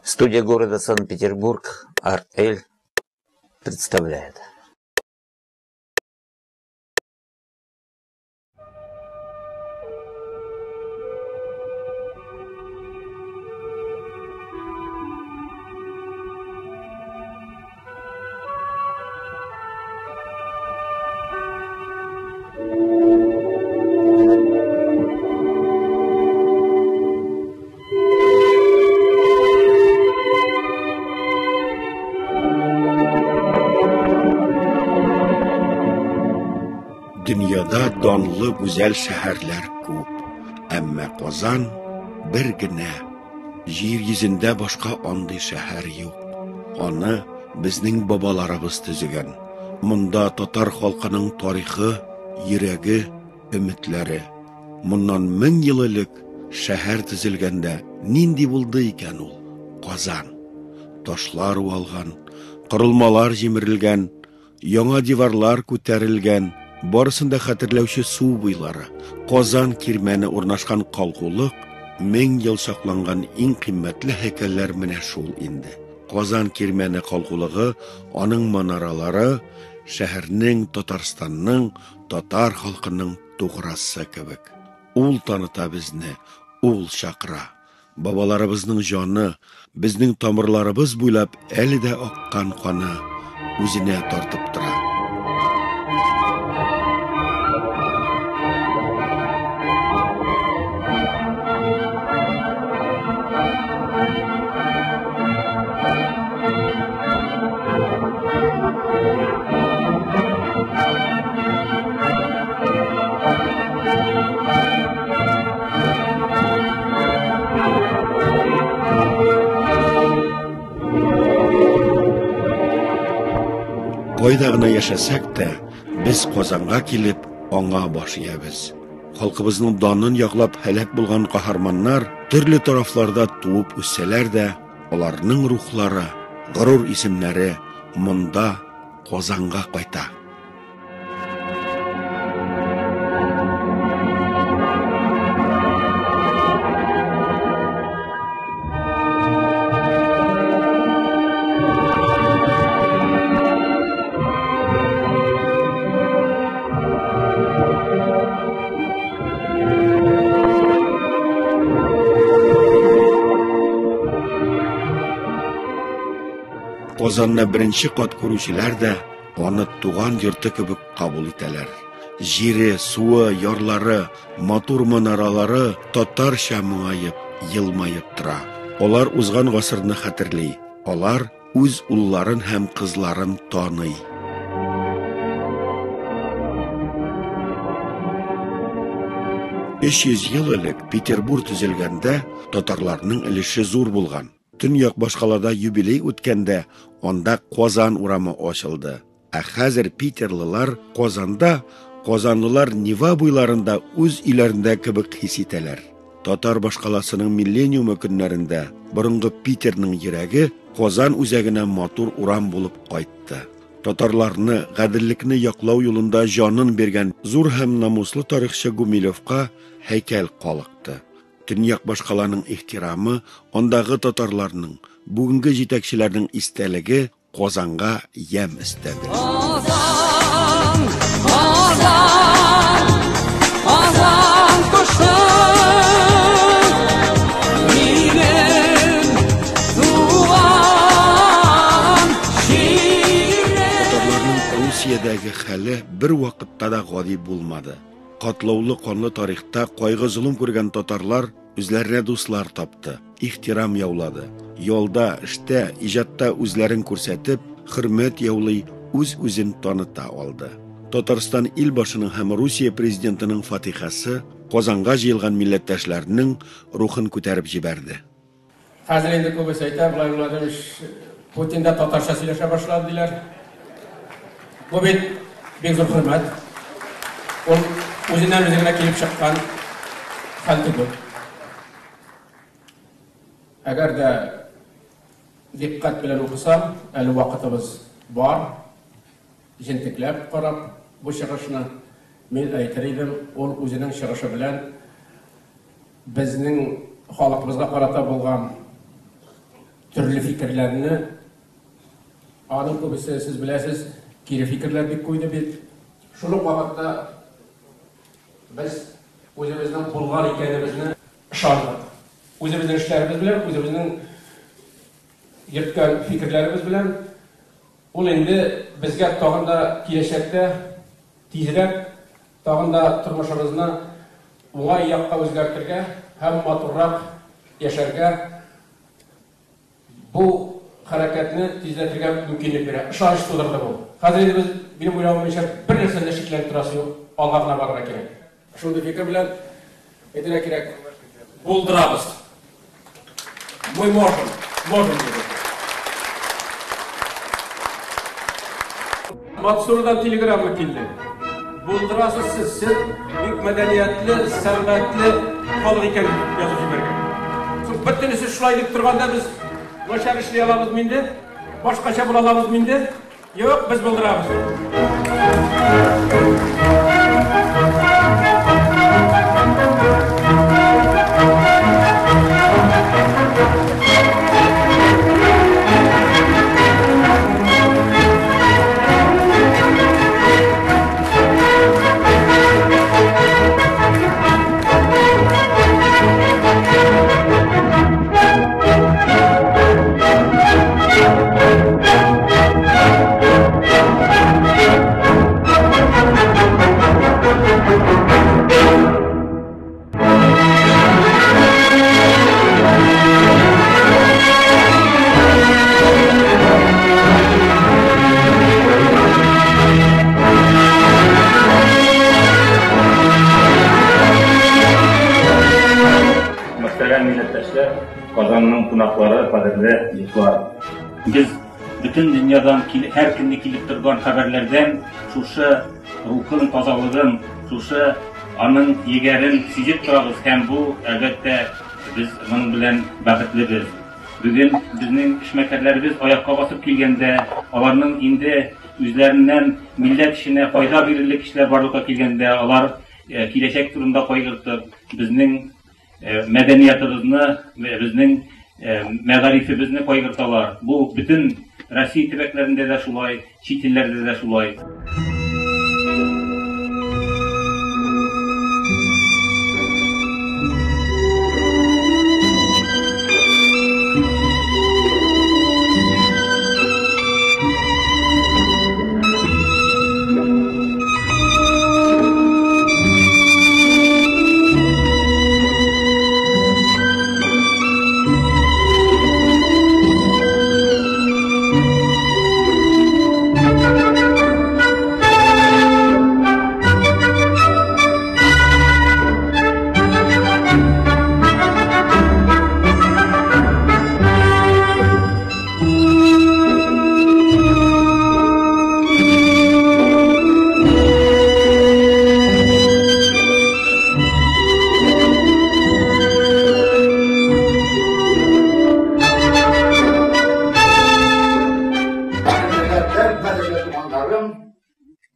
Студия города Санкт-Петербург «Арт-Эль» представляет. Dünyada danlı güzel şehirler көп, әмма Казан bir генә. Җир йөзендә башка андый шәһәр юк. Аны безнең бабаларыбыз төзегән. Монда татар халкының тарихы, йөрәге, өметләре. Моннан 1000 ел элек шәһәр төзелгәндә нинди булды икән ул? Казан. Ташлар уалган, корылмалар җимерелгән, яңа диварлар күтәрелгән. Барысында хәтерләүче су буйлары, Казан кирмәне урнашкан калкулык, 1000 ел сакланган иң кыйммәтле һәйкәлләр менә шул инде. Казан кирмәне калкулыгы, аның манаралары шәһәрнең, Татарстанның, татар халкының туграсы кебек. Ул таныта безне, ул чакыра. Бабаларыбызның җаны, безнең тамырларыбыз буйлап әле дә аккан каны үзенә тартып тора. Кайда гына яшәсәк тә, без Казанга килеп, аңа баш иябез. Халкыбызның данын яклап һәлак булган каһарманнар төрле тарафларда туып үссәләр дә, аларның рухлары, горур исемнәре монда Казанга кайта. Казанны беренче кат күрүчеләр дә аны туган йорты кебек кабул итәләр. Җире, суы, ярлары, матур манаралары татарча моңаеп, елмаеп тора. Алар узган гасырны хәтерли. Алар үз улларын һәм кызларын таный. Өч йөз ел элек Петербург төзелгәндә татарларның өлеше зур булган. Төньяк башкалада юбилей үткәндә, анда Казан урамы ачылды. Ә хәзер питерлылар Казанда, казанлылар Нева буйларында үз өйләрендә кебек хис итәләр. Татар башкаласының миллениумы көннәрендә борынгы Питерның йөрәге Казан үзәгенә матур урам булып кайтты. Татарларны, гаделлекне яклау юлында җанын биргән зур һәм намуслы тарихчы Гумилевка һәйкәл калыкты. Төньяк башкаланың ихтирамы, ондагы татарларның, бүгенге җитәкчеләрнең истәлеге Казанга ям истәде. Казан, Казан, Казан кошты, минем туган җирем. Татарларның Русиядәге хәле бер вакытта да гади булмады. Катлаулы канлы тарихта кайгы зулым күргән татарлар үзләренә дуслар тапты, ихтирам яулады. Ялда, эштә, иҗатта үзләрен күрсәтеп, хөрмәт яулый, үз-үзен таныта алды. Татарстан илбашының һәм Русия президентының фатихасы Казанга җыелган милләттәшләрнең рухын күтәреп җибәрде. Хәзер инде күбесе әйтә, булай Владимир Путинда татарча сөйләшә башлады диләр. Бу бит бик зур хөрмәт. Ул үзеннән үзенә килеп чыккан хәл түгел. Әгәр дә диккать белән укысам, әле вакытыбыз бар, җентекләп карап бу чыгышны мин әйтер идем, ул үзенең чыгышы белән безнең халыкыбызга карата булган türlü fikirlerini adım kubisi siz bilesiz kiri fikirler bir koydu bir şunu vakıtta biz özümüzden bulgar ikenimizni ışandık. Özümüzden işlerimiz bilen, özümüzden yırtkan fikirlerimiz bilen ol endi bizga tag'in da kelajakda tezroq tag'in da turmushimizni o'ng'ay yoqqa o'zgartirga ham motorroq yasharga bu harakatni tezlatirga mumkinlik beradi. Ishonch tug'dirdi bu. Hozir endi biz benim o'ylamamcha bir narsada shiklanib turasiz yo'q, olg'a borishimiz kerak. Shunday fikr bilan aytira kerak. Bo'ldiramiz. Мы можем делать. Matsur'dan telegramma keldi. Bo'ldirasiz siz büyük medeniyetli, servetli xalq ekan yozib bergan. Bittinisi shulay deb turganda biz boshqa ishlay olamizmi endi? Boshqacha bo'la olamizmi endi? Yo'q, biz bo'ldiramiz. Kazanın konakları, kaderli yıklar. Biz bütün dünyadan her günde kilip durgan haberlerden şuşa ruhun tazalığın, şuşa anın yegerin sizip turabız. Hem bu elbette biz bunun bilen bakıtlıdır. Bugün bizim işmekerlerimiz ayakka basıp kelgende, onların indi üzlerinden millet işine fayda verirlik işler barlıkta kelgende, onlar kileşek durumda koyuldu. Bizim medeniyetimizni ve bizning maarifimizni koygurtalar. Bu bütün Rossiya tibetlerinde de şulay, chet ellerde de şulay.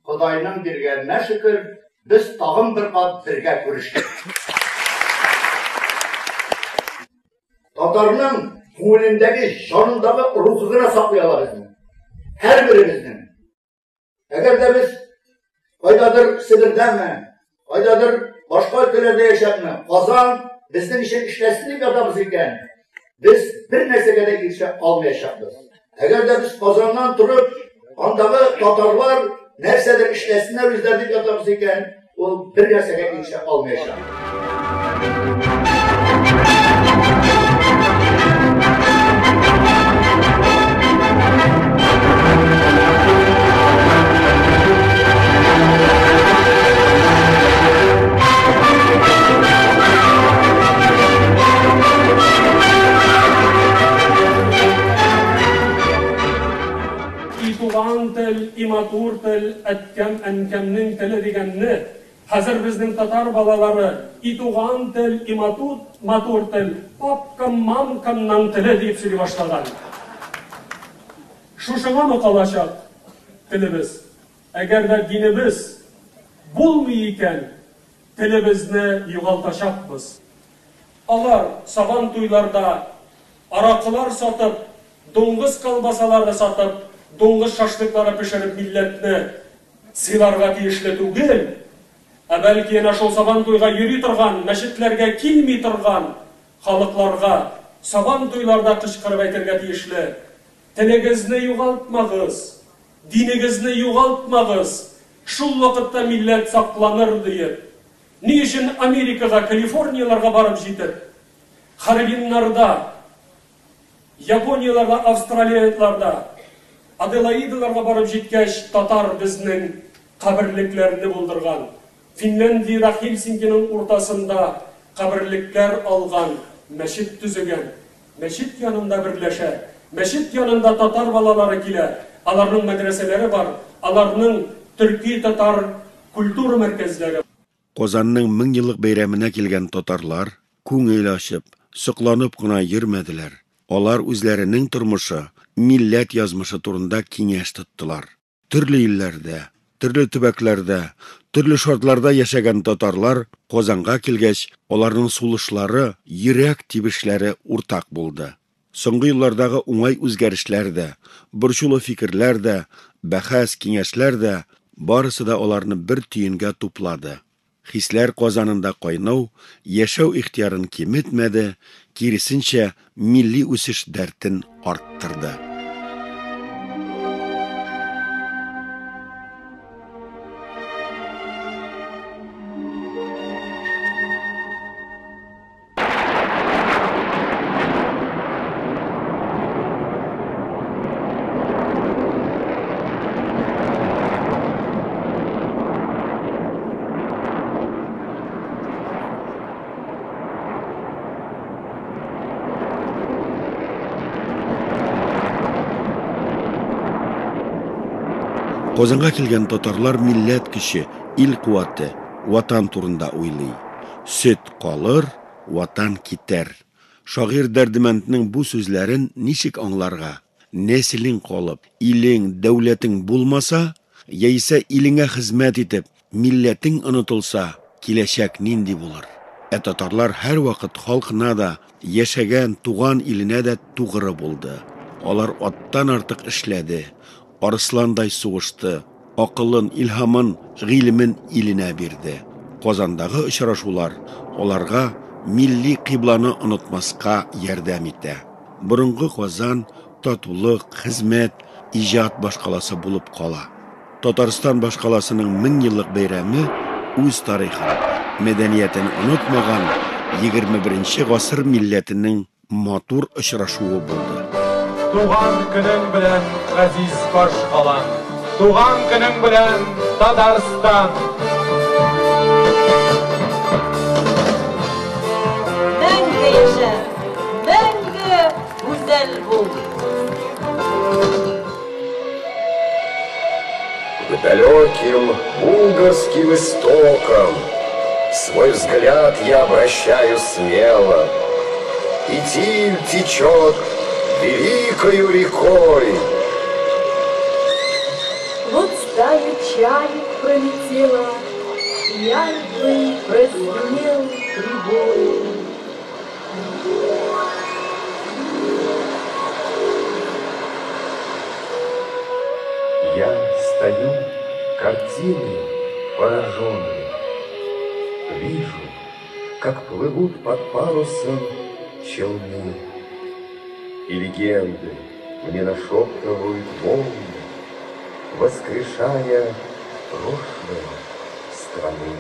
Xudayning berganine şükür, biz tag'in bir qat birga ko'rishdik. Tatarning ko'nglindagi, jonidagi ruhini saqlayalari bizni. Her birimizning. Agarda biz qaydadir Sibirdami, qaydadir boshqa өлkələrdə yaşayapmı, Qozon bizning ishni ishlasin deb yotamiz ekan, biz bir narsaga da erisha olmayapmiz. Agarda biz Qozondan turib, ondagi tatarlar nersedir işlesinler üzerinde yatağımız iken o bir yasağa inşa olmayacak. İtuğan tel, imatur tel, etkem enkemnin teli degenini hazır bizning Tatar balaları ituğan tel, imatur tel, papkam mamkamdan tili deyip söyley başlagan. Şuşuna mı kalacak tilimiz? Eğer de dinimiz bulmayıken tilimizni yo'g'altashakmiz. Onlar saban to'ylarda araqılar satıp дуңгыз колбасалары сатып, дуңгыз шашлыклары пешереп милләтне сыйларга тиешле түгел, бәлки ана шул сабан туйга йөри торган, мәчетләргә килми торган халыкларга сабан туйларда кычкырып әйтергә тиешле. Телегезне югалтмагыз, динегезне югалтмагыз, шул вакытта милләт сакланыр диеп. Ни өчен Америкага, Калифорнияларга барып җитеп, Харбиннарда, Японияларда, Австралияларда, Аделаидаларга барып җиткәч, татар безнең каберлекләрне булдырган. Финляндиядә Хельсинкиның уртасында каберлекләр алган, мәчет төзегән. Мәчет янында берләшә. Мәчет янында татар балалары килә. Аларның мәдрәсәләре бар. Аларның төрки татар культура мәркәзләре. Казанның 1000 еллык бәйрәменә килгән татарлар күңел ачып, сокланып кына йөрмәделәр. Алар үзләренең тормышы, милләт язмышы турында киңәш тоттылар. Төрле илләрдә, төрле төбәкләрдә, төрле шартларда яшәгән татарлар Казанга килгәч, аларның сулышлары, йөрәк тибешләре уртак булды. Соңгы еллардагы уңай үзгәрешләр дә, борчулы фикерләр дә, бәхәс киңәшләр дә барысы да аларны бер төенгә туплады. Хисләр Казанында кайнау, яшәү ихтиярын киметмәде, киресенчә милли үсеш дәртен арттырды. Казанга килгән татарлар милләт көче, ил куәте, ватан турында уйлый. Сөт калыр, ватан китәр. Шагыйрь Дәрдемәнднең бу сүзләрен ничек аңларга? Нәселең калып, илең, дәүләтең булмаса, яисә илеңә хезмәт итеп, милләтең онытылса, киләчәк нинди булыр? Татарлар һәр вакыт халкына да, яшәгән туган иленә дә тугры булды. Алар аттан артык эшләде. Арысландай сугышты, акылын, илһамын, гыйлемен иленә бирде. Казандагы очрашулар аларга милли кыйбланы онытмаска ярдәм итә. Борынгы Казан татулык, хезмәт, иҗат башкаласы булып кала. Татарстан башкаласының 1000 еллык бәйрәме үз тарихын, мәдәниятен онытмаган 21 гасыр милләтенең матур очрашуы булды. Туган көнең белән, газиз башкалам, туган көнең белән, Татарстан. Мәңге яшә, мәңге гүзәл бул. К далеким угорским истокам свой взгляд я обращаю смело, и Тиль течет великою рекой. Вот стая чаек пролетела, яйцей прозвенел прибой. Я стою картиной пораженной, вижу, как плывут под парусом челны, и легенды мне нашептывают волны, воскрешая прошлое страны.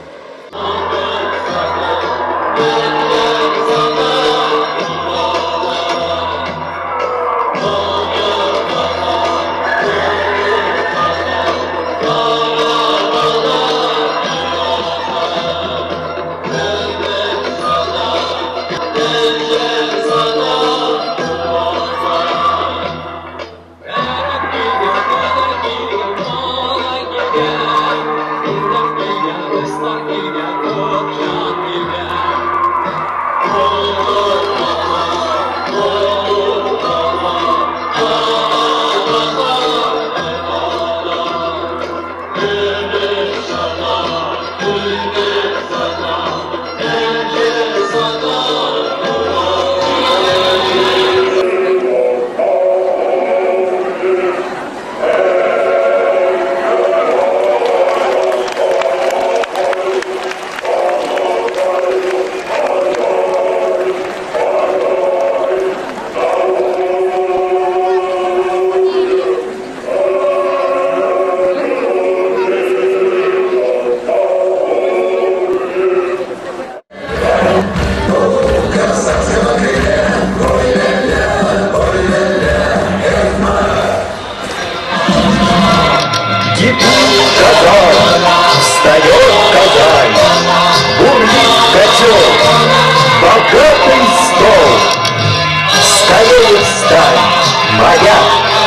богатый стол. Скорее встань, моя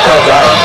Казань.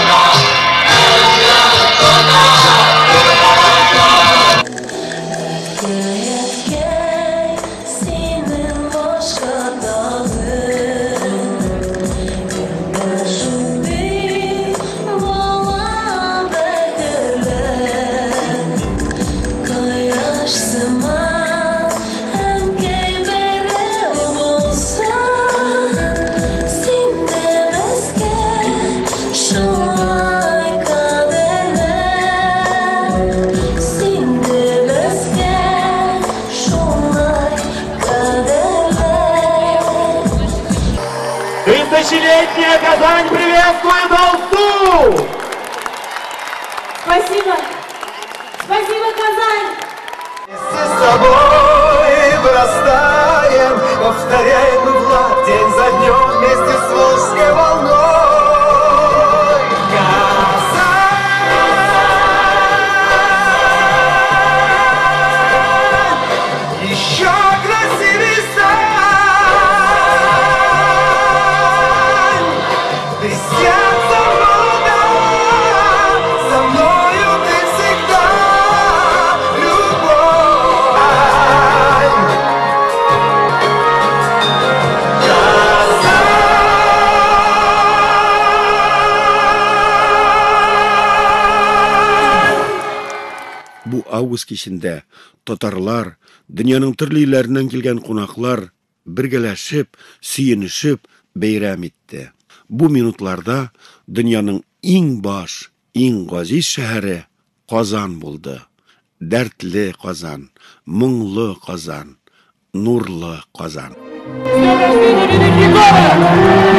Тысячелетняя Казань приветствует Алсу! Спасибо. Спасибо, Казань. С собой вырастаем, повторяем мы влад день за днем вместе с Волжской волной. Казань, еще красивее стань. Ты сердце молода, со мною ты всегда. Бу август кичендә татарлар, дөньяның төрле илләреннән килгән кунаклар бергәләшеп, сөенешеп бәйрәм итте. Бу минутларда дөньяның иң баш, иң газиз шәһәре Казан булды. Дәртле Казан, моңлы Казан, нурлы Казан. С днем рождения, великий город!